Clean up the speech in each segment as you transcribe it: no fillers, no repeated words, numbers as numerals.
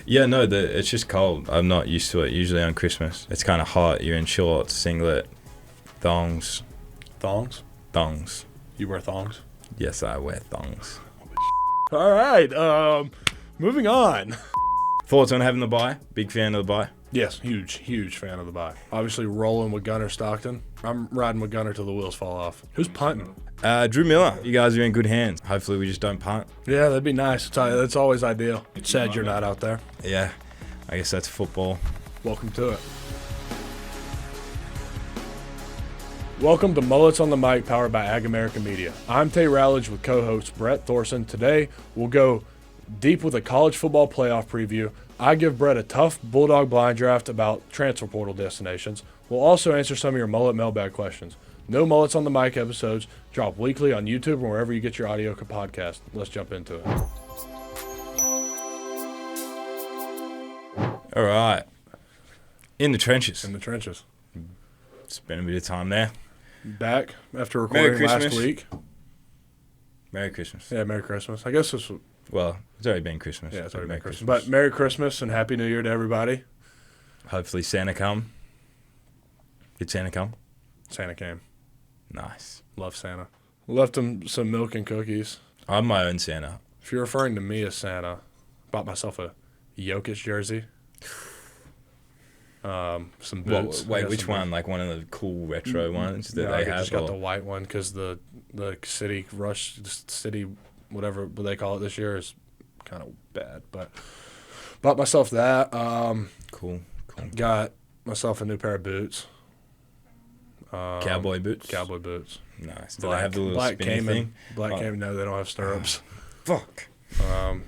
Yeah, no, it's just cold. I'm not used to it. Usually on Christmas, it's kind of hot. You're in shorts, singlet, thongs. Thongs? Thongs. You wear thongs? Yes, I wear thongs. All right. Moving on. Thoughts on having the bye? Big fan of the bye? Yes, huge fan of the bye. Obviously rolling with Gunner Stockton. I'm riding with Gunner till the wheels fall off. Who's punting? Drew Miller. You guys are in good hands. Hopefully we just don't punt. Yeah, that'd be nice. That's always ideal. Sad you're not out there. Yeah, I guess that's football. Welcome to it. Welcome to Mullets on the Mic, powered by AgAmerica Media. I'm Tate Rowledge with co-host Brett Thorson. Today, we'll go deep with a college football playoff preview. I give Brett a tough Bulldog blind draft about transfer portal destinations. We'll also answer some of your Mullet Mailbag questions. No Mullets on the Mic episodes drop weekly on YouTube and wherever you get your audio podcast. Let's jump into it. All right. In the trenches. In the trenches. Spent a bit of time there. Back after recording last week. Merry Christmas. Yeah, Merry Christmas. I guess this was... Well, it's already been Christmas. Yeah, it's already been Christmas. But Merry Christmas and Happy New Year to everybody. Hopefully Santa come. Did Santa come? Santa came. Nice. Love Santa. Left him some milk and cookies. I'm my own Santa. If you're referring to me as Santa, bought myself a Jokic jersey. Some boots. Wait, which one? Like one of the cool retro ones that they have? I just got the white one because the city whatever they call it this year is kind of bad. But bought myself that. Cool. Got myself a new pair of boots. Cowboy boots? Cowboy boots. Nice. Do they have the little spinny thing? Black came. No, they don't have stirrups. Fuck.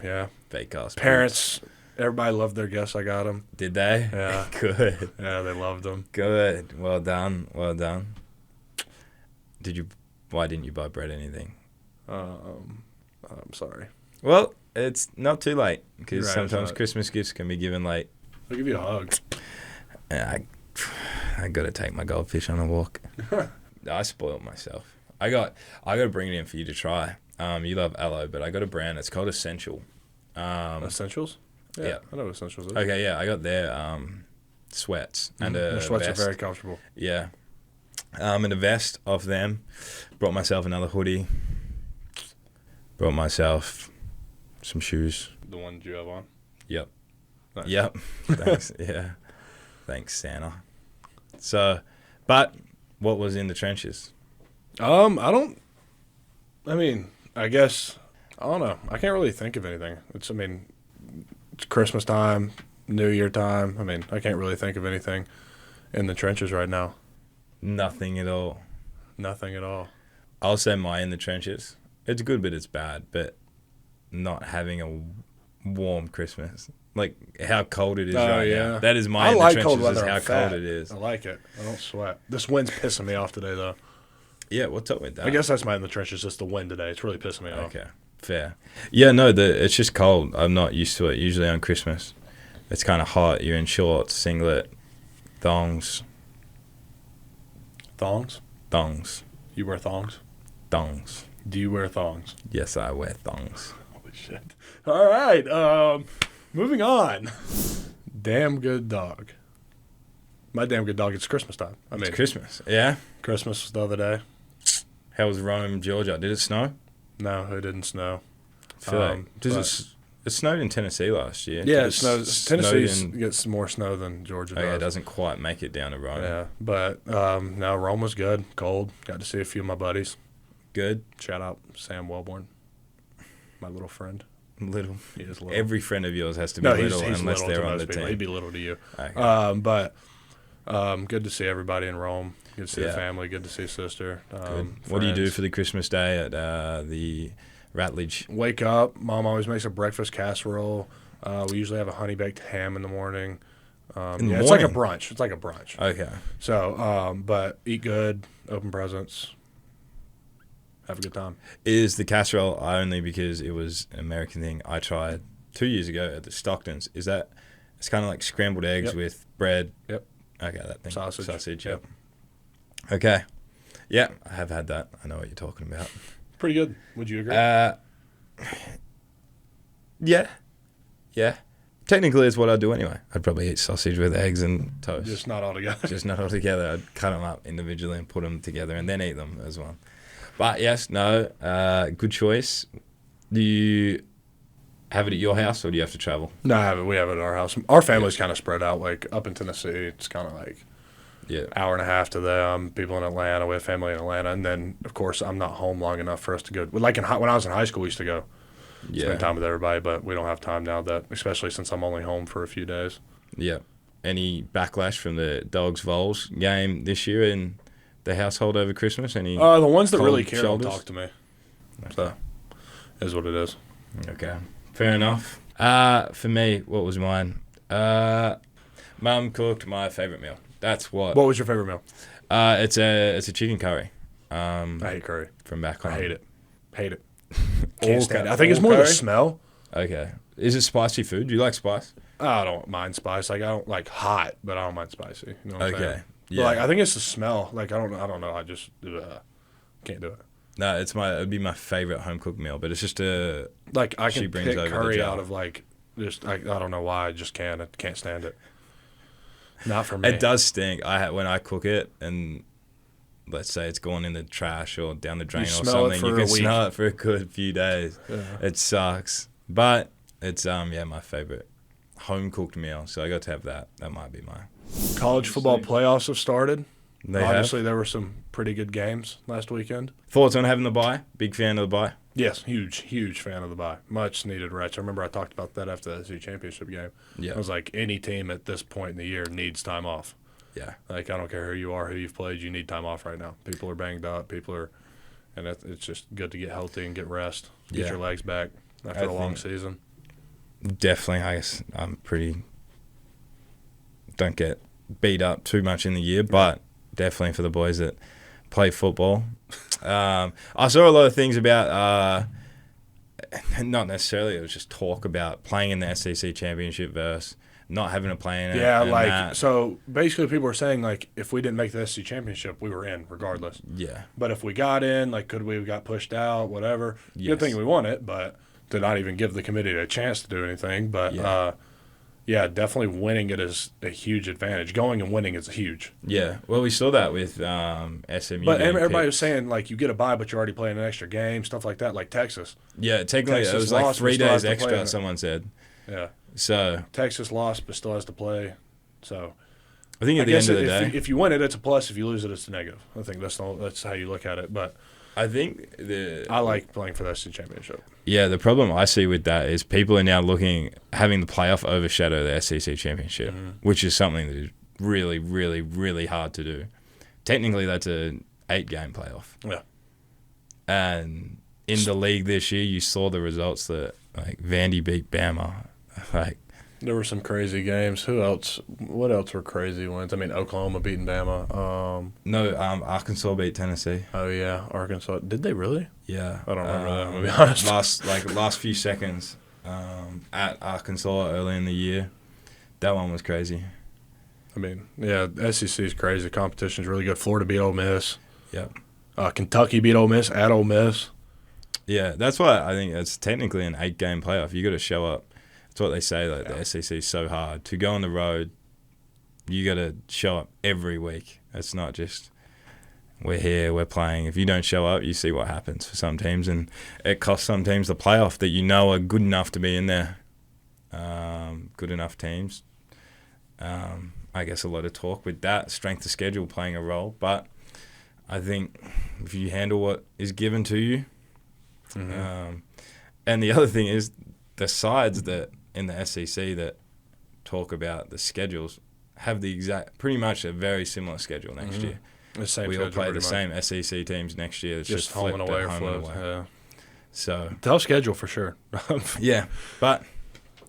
Yeah. Fake ass Parents, boots. Everybody loved their gifts. I got them. Did they? Yeah. Good. Yeah, they loved them. Good. Well done. Why didn't you buy Brett anything? I'm sorry. Well, it's not too late because Right, sometimes Christmas gifts can be given late. I'll give you a hug. I got to take my goldfish on a walk. I spoiled myself. I got to bring it in for you to try. You love aloe, but I got a brand. It's called Essential. Essentials? Yeah. I know what Essentials is. Okay, yeah. I got their sweats and a Their sweats vest. are very comfortable. Yeah. And a vest of them. Brought myself another hoodie. Brought myself some shoes. The one you have on? Yep. Nice. Yep. Thanks. Yeah. Thanks, Santa. So, but what was in the trenches? I guess, I don't know. I can't really think of anything. It's Christmas time, New Year time. I can't really think of anything in the trenches right now. Nothing at all. Nothing at all. I'll say my in the trenches. It's good, but it's bad. But not having a warm Christmas. Like how cold it is right now. That is my in the trenches cold weather. Is how cold it is. I like it. I don't sweat. This wind's pissing me off today, though. Yeah, what's up with that? I guess that's my in the trenches, just the wind today. It's really pissing me off. Okay, fair. Yeah, no, it's just cold. I'm not used to it. Usually on Christmas, it's kind of hot. You're in shorts, singlet, thongs. Thongs? Thongs. You wear thongs? Thongs. Do you wear thongs? Yes, I wear thongs. Holy shit. All right, moving on. Damn good dog. My damn good dog, it's Christmas time. It's Christmas, yeah? Christmas was the other day. How was Rome, Georgia? Did it snow? No, it didn't snow. I feel like it snowed in Tennessee last year. Yeah, it snows. Tennessee gets more snow than Georgia does. Okay, it doesn't quite make it down to Rome. Yeah, but no, Rome was good, cold. Got to see a few of my buddies. Good. Shout out Sam Wellborn, my little friend. Little. He is little. Every friend of yours has to be little he's unless little they're to on most the people. team. He'd be little to you. Okay. But good to see everybody in Rome. Good to see the family. Good to see sister. Good. What do you do for the Christmas day at the Rattledge? Wake up. Mom always makes a breakfast casserole. We usually have a honey baked ham in the morning. It's like a brunch. Okay. So, but eat good, open presents, have a good time. Is the casserole only because it was an American thing I tried 2 years ago at the Stocktons? Is that it's kind of like scrambled eggs with bread? Yep. Okay, that thing. Sausage. Yep. Okay. Yeah, I have had that. I know what you're talking about. Pretty good. Would you agree? Yeah. technically it's what I do anyway. I'd probably eat sausage with eggs and toast. Just not all together. Just not all together. I'd cut them up individually and put them together and then eat them as well. But yes, no, good choice. Do you have it at your house or do you have to travel? No, we have it at our house. Our family's kind of spread out. Like up in Tennessee, it's kind of like hour and a half to them. People in Atlanta, we have family in Atlanta, and then of course I'm not home long enough for us to go. Like when I was in high school, we used to go spend time with everybody, but we don't have time now. That especially since I'm only home for a few days. Yeah. Any backlash from the Dogs Vols game this year in the household over Christmas? Any? The ones that really care don't talk to me. Okay. So, is what it is. Okay. Fair enough. For me, what was mine? Mum cooked my favourite meal. That's what. What was your favourite meal? It's a chicken curry. I hate curry. From back home. I hate it. Hate it. Can't stand it. I think it's more the smell. Okay. Is it spicy food? Do you like spice? I don't mind spice. Like I don't like hot, but I don't mind spicy. You know what I'm saying? Yeah. But, like I think it's the smell. Like I don't know. I just can't do it. No, it'd be my favorite home cooked meal, but it's just like I can pick curry out of like just I don't know why I just can't. I can't stand it. Not for me. It does stink. When I cook it and let's say it's going in the trash or down the drain or something, you can smell it for a good few days. Yeah. It sucks, but it's my favorite home cooked meal. So I got to have that. That might be mine. College football playoffs have started. Obviously, there were some pretty good games last weekend. Thoughts on having the bye? Big fan of the bye? Yes, huge fan of the bye. Much needed rest. I remember I talked about that after the SEC championship game. Yeah. I was like, any team at this point in the year needs time off. Yeah. Like, I don't care who you are, who you've played, you need time off right now. People are banged up. And it's just good to get healthy and get rest, get your legs back after a long season. Definitely. I guess don't get beat up too much in the year, but definitely for the boys that play football. I saw a lot of things about, not necessarily, it was just talk about playing in the SEC championship versus not having to play in it. Yeah, so basically people were saying, like, if we didn't make the SEC championship, we were in regardless. Yeah. But if we got in, like, could we have got pushed out, whatever. Yes. Good thing we won it, but to not even give the committee a chance to do anything. But, definitely winning it is a huge advantage. Going and winning is huge. Yeah. Well, we saw that with SMU. But everybody was saying, like, you get a bye, but you're already playing an extra game, stuff like that, like Texas. Yeah, technically it was like 3 days extra, someone said. Yeah. So Texas lost, but still has to play. So I think at the end of the day, if you win it, it's a plus. If you lose it, it's a negative. I think that's how you look at it. But I think I like playing for the SEC championship. Yeah, the problem I see with that is people are now having the playoff overshadow the SEC championship, which is something that is really, really, really hard to do. Technically, that's an 8-game playoff. Yeah. And in the league this year, you saw the results that like Vandy beat Bama. Like there were some crazy games. Who else? What else were crazy ones? I mean, Oklahoma beating Bama. Arkansas beat Tennessee. Oh yeah, Arkansas. Did they really? Yeah, I don't remember that. To be honest, last few seconds at Arkansas early in the year. That one was crazy. I mean, yeah, SEC is crazy. The competition is really good. Florida beat Ole Miss. Yep. Kentucky beat Ole Miss at Ole Miss. Yeah, that's why I think it's technically an 8-game playoff. You got to show up. That's what they say. Like the SEC is so hard to go on the road. You got to show up every week. It's not just we're here, we're playing. If you don't show up, you see what happens for some teams, and it costs some teams the playoff that you know are good enough to be in there. Good enough teams. I guess a lot of talk with that strength of schedule playing a role, but I think if you handle what is given to you. And the other thing is the sides that in the SEC that talk about the schedules have pretty much a very similar schedule next year. The same we all play the same SEC teams next year. It's just home and away. Yeah. So tough schedule for sure. Yeah, but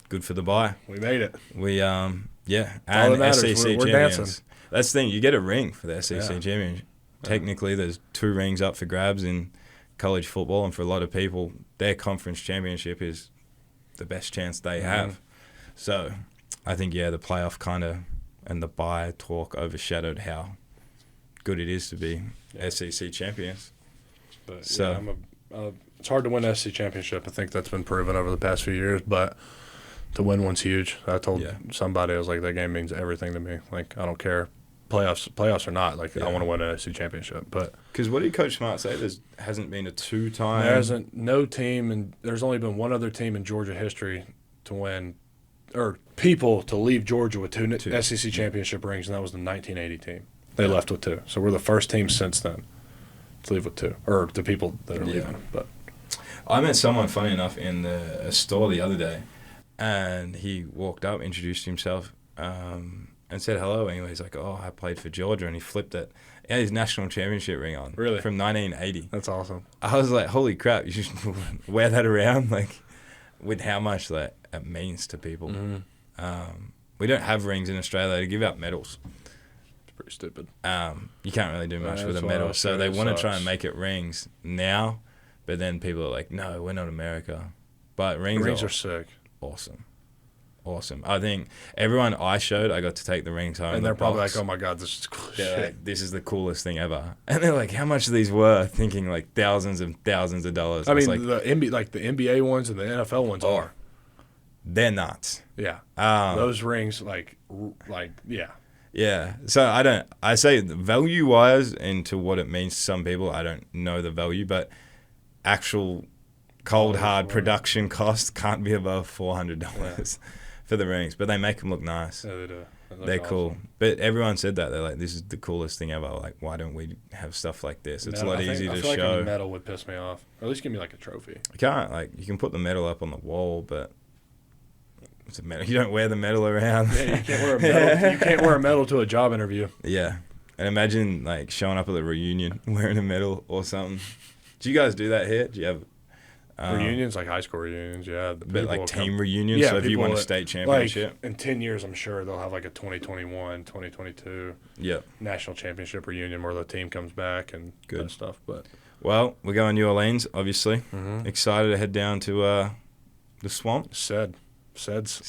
good for the bye. We made it. We and We're SEC champions. dancing. That's the thing. You get a ring for the SEC championship. Technically, there's 2 rings up for grabs in college football, and for a lot of people, their conference championship is the best chance they have. So I think, the playoff kind of and the bye talk overshadowed how good it is to be SEC champions. But it's hard to win the SEC championship. I think that's been proven over the past few years, but To win one's huge. I told Yeah. somebody, I was like, that game means everything to me. Like, I don't care. Playoffs or not. Like, I want to win an SEC championship. But Because what did Coach Smart say? There hasn't been a two-time. there hasn't no team, and there's only been one other team in Georgia history to win, or people to leave Georgia with two SEC championship rings, and that was the 1980 team. They left with 2. So we're the first team since then to leave with 2, or the people that are leaving. But I met someone, funny enough, in a store the other day, and he walked up, introduced himself, and said hello. And he's like, "Oh, I played for Georgia," and he flipped it. He had his national championship ring on. Really? From 1980. that's awesome. I was like, "Holy crap! You should wear that around." Like, with how much that it means to people. Mm-hmm. We don't have rings in Australia to give out medals. It's pretty stupid. You can't really do much with a that's why medal. So they want to try sucks. and make it rings now, but then people are like, "No, we're not America." But rings Rings are are sick. awesome. I think everyone I showed, I got to take the rings home. And in they're the probably box. like, oh my God, this is cool as They're shit. like, "This is the coolest thing ever." And they're like, "How much are these worth?" Thinking like thousands and thousands of dollars. I It's mean, like, the NBA ones and the NFL ones are. they're nuts. Yeah. Um, Those rings, yeah. Yeah. So I say value wise into what it means to some people, I don't know the value, but actual cold hard production cost can't be above $400 for the rings, but they make them look nice. Yeah, they do. They're cool. But everyone said that. They're like, "This is the coolest thing ever. Like, why don't we have stuff like this? It's a lot easier to I feel show." like a medal would piss me off. Or at least give me like a trophy. You can't, like, you can put the medal up on the wall, but it's a medal. You don't wear the medal around. Yeah, you can't wear a medal. You can't wear a medal to a job interview. Yeah. And imagine, like, showing up at the reunion wearing a medal or something. Do you guys do that here? Do you have Reunions, like high school reunions, yeah. but like team reunions? Yeah, so if you people won a that- state championship? Like, in 10 years, I'm sure they'll have like a 2021, 2022 Yep. national championship reunion where the team comes back and Good. that stuff. But Well, we're going New Orleans, obviously. Excited to head down to the swamp. Sed's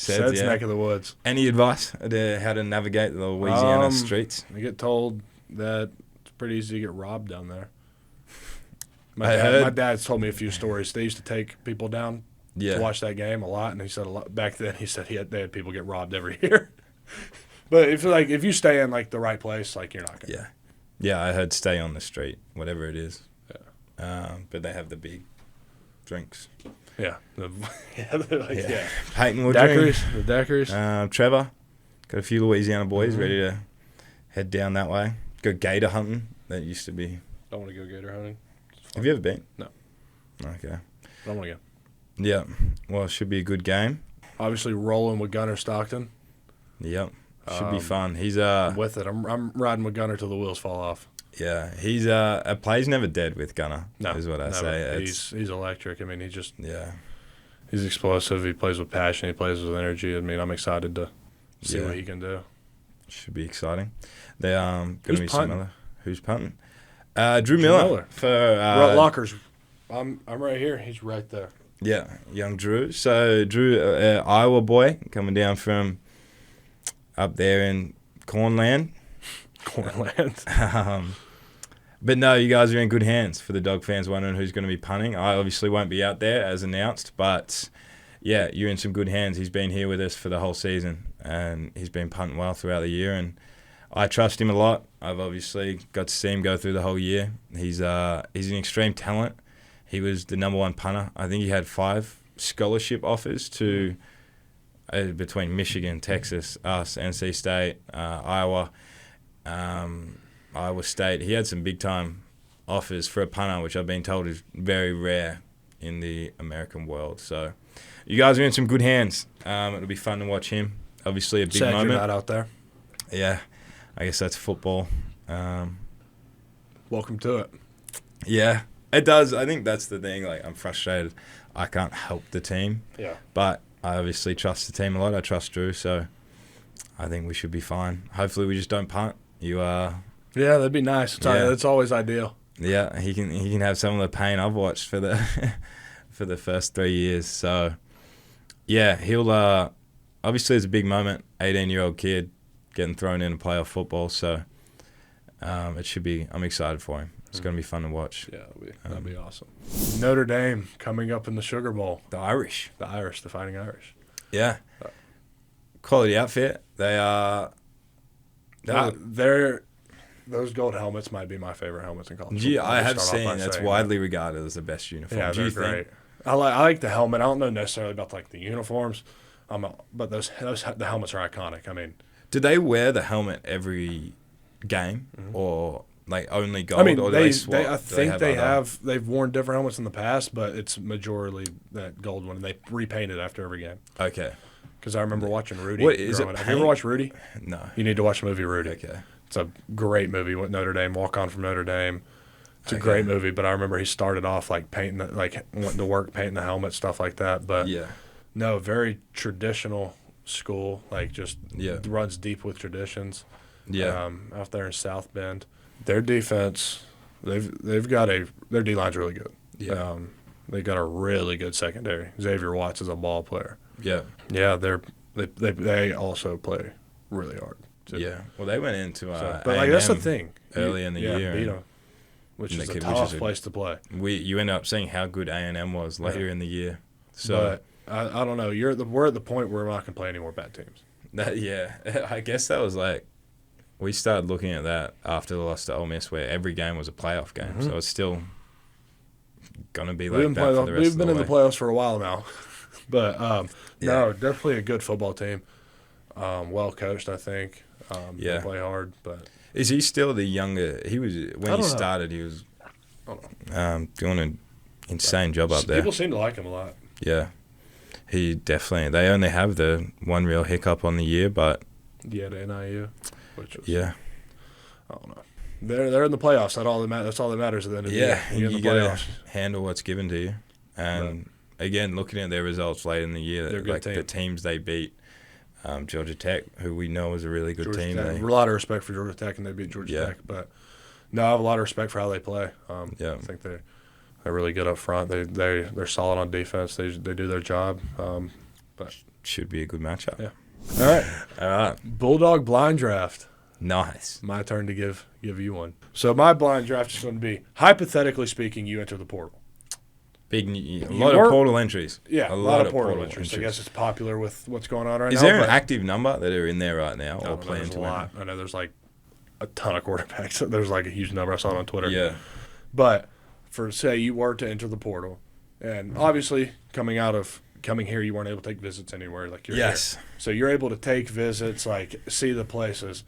yeah. neck of the woods. Any advice on how to navigate the Louisiana streets? I get told that it's pretty easy to get robbed down there. I My dad's told me a few stories. They used to take people down Yeah. to watch that game a lot, and he said a lot back then. He said they had people get robbed every year. But if you stay in like the right place, like you're not gonna. Yeah. Yeah, I heard stay on the street, whatever it is. Yeah. But they have the big drinks. Yeah. They're like, yeah. Peyton will drink. The daiquiris. Trevor, got a few Louisiana boys ready to head down that way. Go gator hunting. That used to be. Don't want to go gator hunting. Have you ever been? No. Okay. Don't want to go. Yeah. Well, it should be a good game. Obviously, rolling with Gunner Stockton. Yep. Should be fun. He's I'm with it. I'm riding with Gunner till the wheels fall off. yeah. He's a play's never dead with Gunner. No, is what I never. say. He's electric. I mean, Yeah. he's explosive. He plays with passion. He plays with energy. I mean, I'm excited to see what he can do. Should be exciting. They going to Who's be punting? some other. Who's punting? Drew Miller for Lockers. I'm right here. He's right there. Yeah, young Drew. So Drew, Iowa boy, coming down from up there in Cornland. Cornland. But no, you guys are in good hands. For the dog fans wondering who's going to be punting, I obviously won't be out there as announced, but yeah, you're in some good hands. He's been here with us for the whole season, and he's been punting well throughout the year, and I trust him a lot. I've obviously got to see him go through the whole year. He's an extreme talent. He was the number one punter. I think he had 5 scholarship offers to between Michigan, Texas, us, NC State, Iowa, Iowa State. He had some big-time offers for a punter, which I've been told is very rare in the American world. So you guys are in some good hands. It'll be fun to watch him. Obviously a big Sad moment. you're not out there. Yeah, I guess that's football. Welcome to it. Yeah, it does. I think that's the thing. Like, I'm frustrated. I can't help the team. Yeah. But I obviously trust the team a lot. I trust Drew, so I think we should be fine. Hopefully we just don't punt. Yeah, that'd be nice. That's always ideal. Yeah, he can have some of the pain I've watched for the for the first 3 years. So yeah, he'll obviously it's a big moment. 18-year-old kid getting thrown into playoff football. So it should be. I'm excited for him. It's going to be fun to watch. Yeah, that'd be awesome. Notre Dame coming up in the Sugar Bowl. The Irish. The Fighting Irish. Yeah. Quality outfit. They are. Those gold helmets might be my favorite helmets in college. Yeah, I have seen that's widely regarded as the best uniform. Yeah, Do you they're great. think? I like the helmet. I don't know necessarily about like the uniforms, but the helmets are iconic. I mean, Do they wear the helmet every game or like only gold? I mean, or do they swap? I think they've worn different helmets in the past, but it's majorly that gold one, and they repaint it after every game. Okay. Because I remember watching Rudy. What is it? Have you ever watched Rudy? No. You need to watch the movie Rudy. Okay. It's a great movie with Notre Dame, Walk On from Notre Dame. It's a great movie, but I remember he started off like painting, wanting to work, painting the helmet, stuff like that. But no, very traditional school, like just runs deep with traditions. Yeah. Out there in South Bend, their defense, they've got their D line's really good. Yeah. They got a really good secondary. Xavier Watts is a ball player. Yeah. Yeah, they also play really hard. Yeah. Well, they went into but like that's the thing. Early in the year. Beat them, which is a tough place to play. You end up seeing how good A&M was later in the year. So but I don't know. We're at the point where we're not going to play any more bad teams. I guess that was like we started looking at that after the loss to Ole Miss, where every game was a playoff game. So it's still gonna be like that for the rest of the way. We've been in the playoffs for a while now, but no, definitely a good football team. Well coached, I think. They play hard, but is he still the younger? He was when he started. He was doing an insane job up there. People seem to like him a lot. Yeah, he definitely. They only have the one real hiccup on the year, but the NIU, which was, I don't know. They're in the playoffs. That's all that matters at the end of the year. You got to handle what's given to you. And again, looking at their results late in the year, the teams they beat, Georgia Tech, who we know is a really good team. A lot of respect for Georgia Tech, and they beat Georgia Tech. But no, I have a lot of respect for how they play. I think they're really good up front. They're solid on defense. They do their job. But should be a good matchup. Yeah. All right. Bulldog blind draft. Nice. My turn to give you one. So my blind draft is going to be, hypothetically speaking, you enter the portal. A lot of portal entries. Yeah, a lot of portal entries. I guess it's popular with what's going on right now. Is there an active number that are in there right now or plan to enter? I know there's like a ton of quarterbacks. There's like a huge number. I saw it on Twitter. Yeah. But for, say, you were to enter the portal, and obviously coming here, you weren't able to take visits anywhere. Like you're here. So you're able to take visits, like see the places.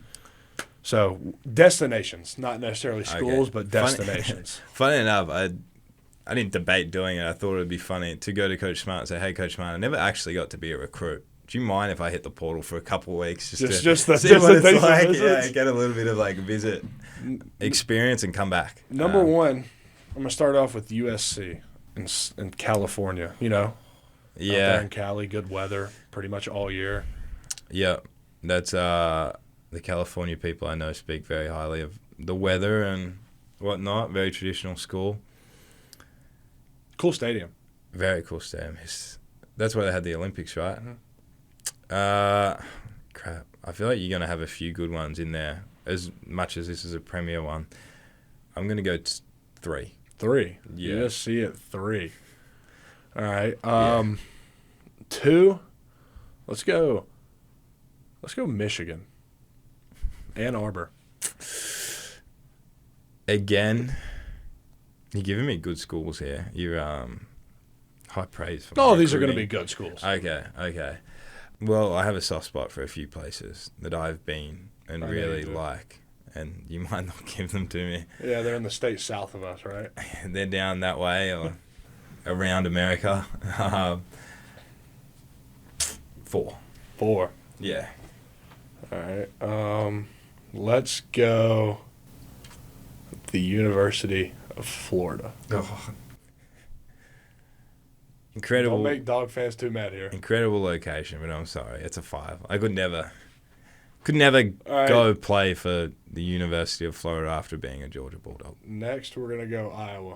So destinations, not necessarily schools, but destinations. Funny enough, I didn't debate doing it. I thought it would be funny to go to Coach Smart and say, "Hey, Coach Smart, I never actually got to be a recruit. Do you mind if I hit the portal for a couple of weeks just to see what it's like? Yeah, get a little bit of like visit experience and come back." Number one, I'm gonna start off with USC in California. Out there in Cali, good weather, pretty much all year. Yeah, that's the California people I know speak very highly of the weather and whatnot. Very traditional school. Cool stadium. Very cool stadium. That's where they had the Olympics, right? Crap. I feel like you're going to have a few good ones in there, as much as this is a premier one. I'm going to go 3. 3? Yeah. USC at 3. All right. 2, let's go Michigan. Ann Arbor. Again, you're giving me good schools here. You're high praise for all these are going to be good schools. Okay. Well, I have a soft spot for a few places that I've been and really like, and you might not give them to me. Yeah, they're in the state south of us, right? They're down that way or around America. 4. Yeah. All right. Let's go the University of Florida. Oh. Incredible. Don't make dog fans too mad here. Incredible location, but I'm sorry. It's a 5. I could never go play for the University of Florida after being a Georgia Bulldog. Next, we're going to go Iowa.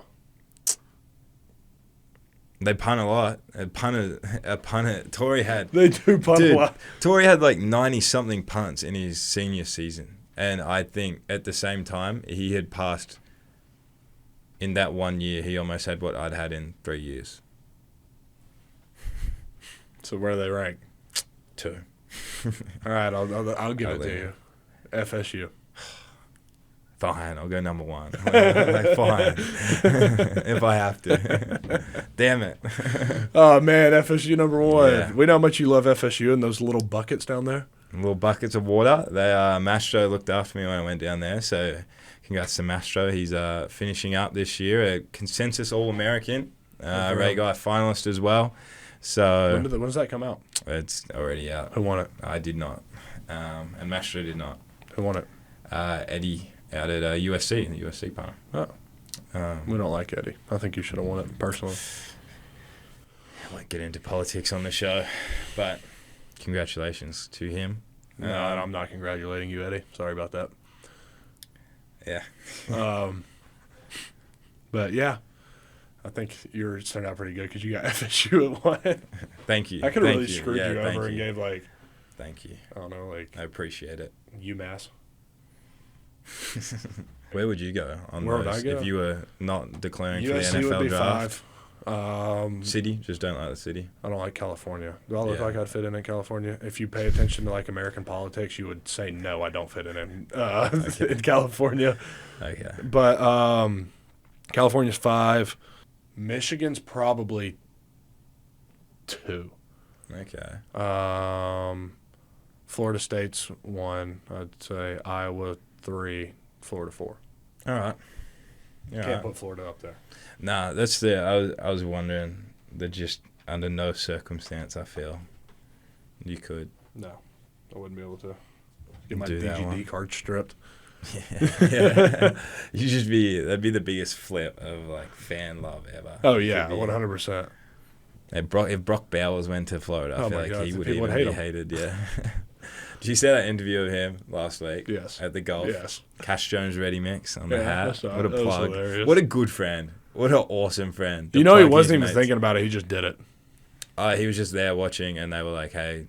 They punt a lot. A punter. Torrey had. They do punt a lot. Torrey had like 90-something punts in his senior season. And I think at the same time, he had passed, in that 1 year, he almost had what I'd had in 3 years. So where do they rank? 2. All right, I'll give it to you. FSU. Fine, I'll go number 1. Like, fine. If I have to. Damn it. Oh, man, FSU number 1. Yeah. We know how much you love FSU and those little buckets down there. Little buckets of water. Mastro looked after me when I went down there, so congrats to Mastro. He's finishing up this year, a consensus All-American, Ray Guy finalist as well. So when does that come out? It's already out. Who won it? I did not, and Mastro did not. Who won it? Eddie out at USC, in the USC panel. Oh. We don't like Eddie. I think you should have won it personally. I won't get into politics on the show, but congratulations to him. No, I'm not congratulating you, Eddie. Sorry about that. Yeah. But, yeah, I think yours turned out pretty good because you got FSU at 1. Thank you. I could have really screwed you over and gave, like, thank you. I don't know, like. I appreciate it. UMass. Where would you go on Where those would I go? if you were not declaring for the USC NFL would be draft? 5. City? Just don't like the city. I don't like California. Do I look Yeah. like I'd fit in California? If you pay attention to, like, American politics, you would say, no, I don't fit in in California. Okay. But California's 5. Michigan's probably 2. Okay. Florida State's 1. I'd say Iowa 3. Florida 4. All right. Can't put Florida up there. Nah, that's I was wondering that just under no circumstance I feel you could. No, I wouldn't be able to get my Do that DGD one. card stripped. Yeah. That'd be the biggest flip of like fan love ever. Oh yeah, 100%. If Brock Bowers went to Florida, I Oh feel my like God, he would people even would hate be him. hated. Yeah. Did you see that interview of him last week? Yes. At the golf. Yes. Cash Jones Ready Mix on the Yeah, I hat. saw What a it. That was plug. hilarious. What a good friend. What an awesome friend. You know, he plug wasn't his even mates. thinking about it. He just did it. He was just there watching, and they were like, "Hey,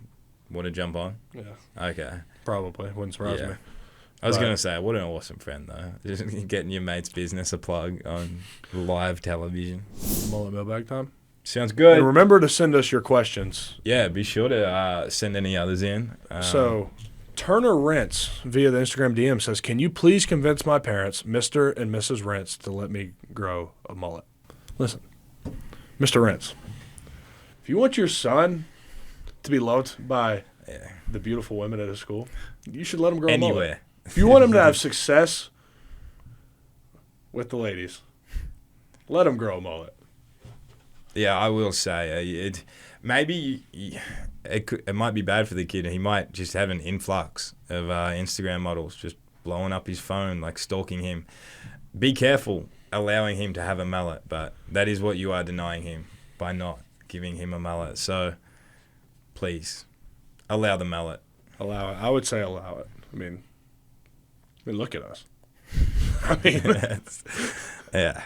want to jump on?" Yeah. Okay. Probably. Wouldn't surprise Yeah. me. I was But- going to say, what an awesome friend, though. Just getting your mate's business a plug on live television. Mullet Mailbag time. Sounds good. And remember to send us your questions. Yeah, be sure to send any others in. So, Turner Rents via the Instagram DM says, "Can you please convince my parents, Mr. and Mrs. Rents, to let me grow a mullet?" Listen, Mr. Rents, if you want your son to be loved by the beautiful women at his school, you should let him grow a mullet. Anywhere. If you want him to have success with the ladies, let him grow a mullet. Yeah, I will say it might be bad for the kid. He might just have an influx of Instagram models just blowing up his phone, like stalking him. Be careful allowing him to have a mullet, but that is what you are denying him by not giving him a mullet. So please allow the mullet. Allow it. I would say allow it. I mean, look at us. I mean, Yeah.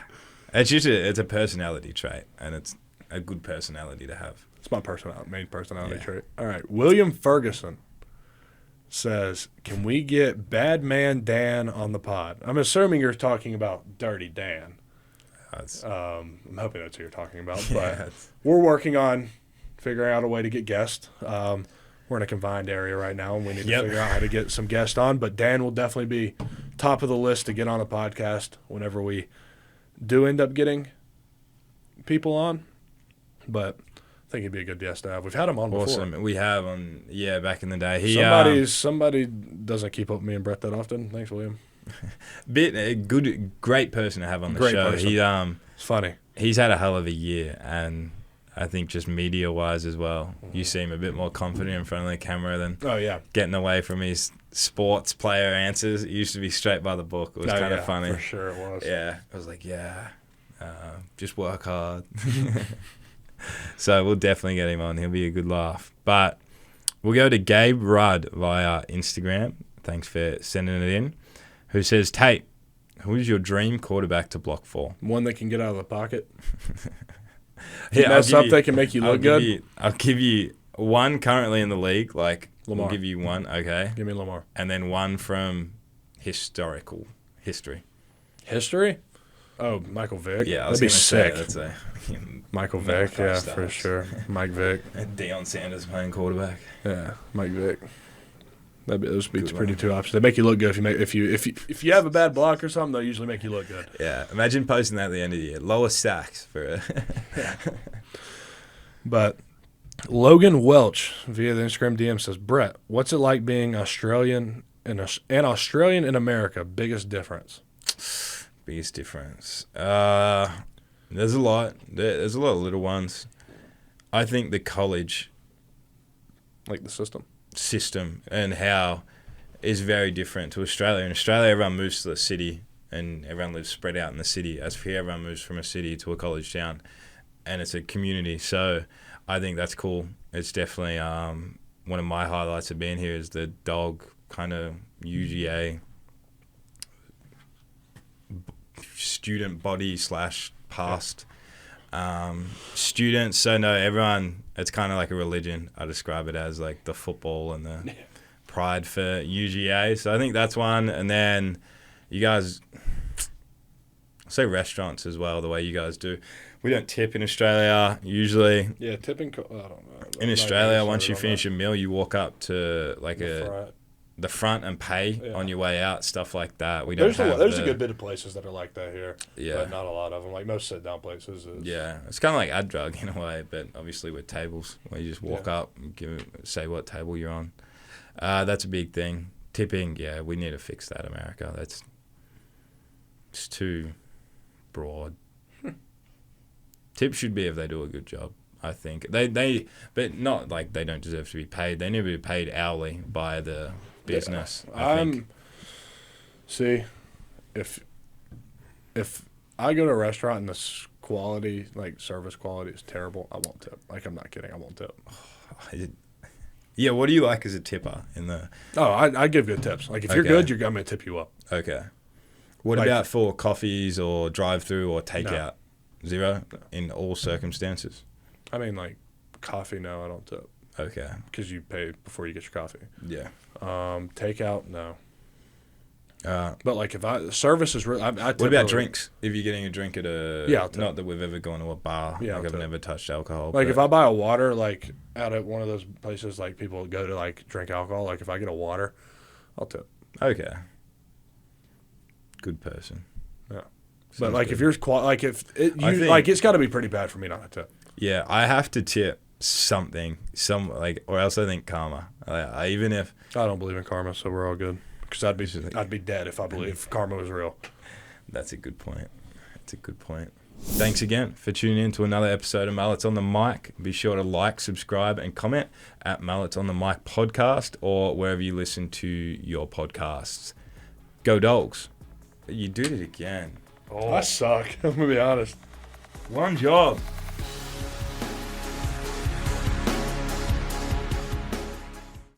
It's a personality trait, and it's a good personality to have. it's my main personality Yeah. trait. All right. William Ferguson says, "Can we get Bad Man Dan on the pod?" I'm assuming you're talking about Dirty Dan. I'm hoping that's who you're talking about. But we're working on figuring out a way to get guests. We're in a confined area right now, and we need to figure out how to get some guests on. But Dan will definitely be top of the list to get on a podcast whenever we do end up getting people on. But I think he'd be a good guest to have. We've had him on before. Awesome. We have back in the day. Somebody doesn't keep up with me and Brett that often. Thanks, William. Great person to have on the Great show. person. It's funny. He's had a hell of a year, and I think just media-wise as well, you seem a bit more confident in front of the camera than getting away from his sports player answers. It used to be straight by the book. It was kind of funny. For sure it was. Yeah. I was like, just work hard. So we'll definitely get him on. He'll be a good laugh. But we'll go to Gabe Rudd via Instagram. Thanks for sending it in. Who says, "Tate, who is your dream quarterback to block for?" One that can get out of the pocket. Yeah, mess up, they can make you look good. I'll give you one currently in the league. Like, Lamar. We'll give you one, okay? Give me Lamar. And then one from history. History? Oh, Michael Vick. Yeah, I was That'd be gonna say sick. that's a Michael Vick, yeah, for stars. sure. Mike Vick. And Deion Sanders playing quarterback. Yeah, Mike Vick. Those would be Good pretty one. two options. They make you look good if you have a bad block or something. They'll usually make you look good. Yeah, imagine posting that at the end of the year. Lower sacks for a But Logan Welch via the Instagram DM says, Brett, what's it like being Australian and Australian in America? Biggest difference. biggest difference. There's a lot. There's a lot of little ones. I think the college Like the system and how is very different to Australia. In Australia, everyone moves to the city and everyone lives spread out in the city. As for here, everyone moves from a city to a college town, and it's a community. So I think that's cool. It's definitely one of my highlights of being here is the dog kind of UGA student body / past students. So no, everyone, it's kind of like a religion. I describe it as like the football and the pride for UGA. So I think that's one. And then you guys, say restaurants as well, the way you guys do. We don't tip in Australia usually. Yeah, tipping. I don't know. In Australia, once you finish a meal, you walk up to like the front and pay on your way out, stuff like that. We don't there's a good bit of places that are like that here. Yeah. But not a lot of them. Like most sit-down places. Yeah, it's kind of like ad drug in a way, but obviously with tables where you just walk up and say what table you're on. That's a big thing. Tipping, yeah, we need to fix that, America. It's too broad. Tips should be if they do a good job. I think but not like they don't deserve to be paid. They need to be paid hourly by the business. Yeah. I think. See, if I go to a restaurant and the quality, like service quality, is terrible, I won't tip. Like I'm not kidding, I won't tip. Yeah, what do you like as a tipper in the? Oh, I give good tips. Like if you're good, I'm gonna tip you up. Okay. What about for coffees or drive-through or takeout? No. Zero in all circumstances. I mean, like coffee, no, I don't tip. Okay. Because you pay before you get your coffee. Yeah. Takeout, no. But like if service is really, I tip. What about drinks? If you're getting a drink at I'll tip. Not that we've ever gone to a bar. Yeah, like I'll I've tip. never touched alcohol. Like if I buy a water, like out at one of those places, like people go to like drink alcohol. Like if I get a water, I'll tip. Okay. Good person. Yeah. Sounds But like good. if you're like if it, I think- like it's got to be pretty bad for me not to tip. Yeah, I have to tip something, or else I think karma. Even if I don't believe in karma, so we're all good. Because I'd be dead if karma was real. that's a good point. That's a good point. Thanks again for tuning in to another episode of Mullets on the Mic. Be sure to like, subscribe, and comment at Mullets on the Mic podcast or wherever you listen to your podcasts. Go Dogs. You did it again. I suck. I'm gonna be honest. One job.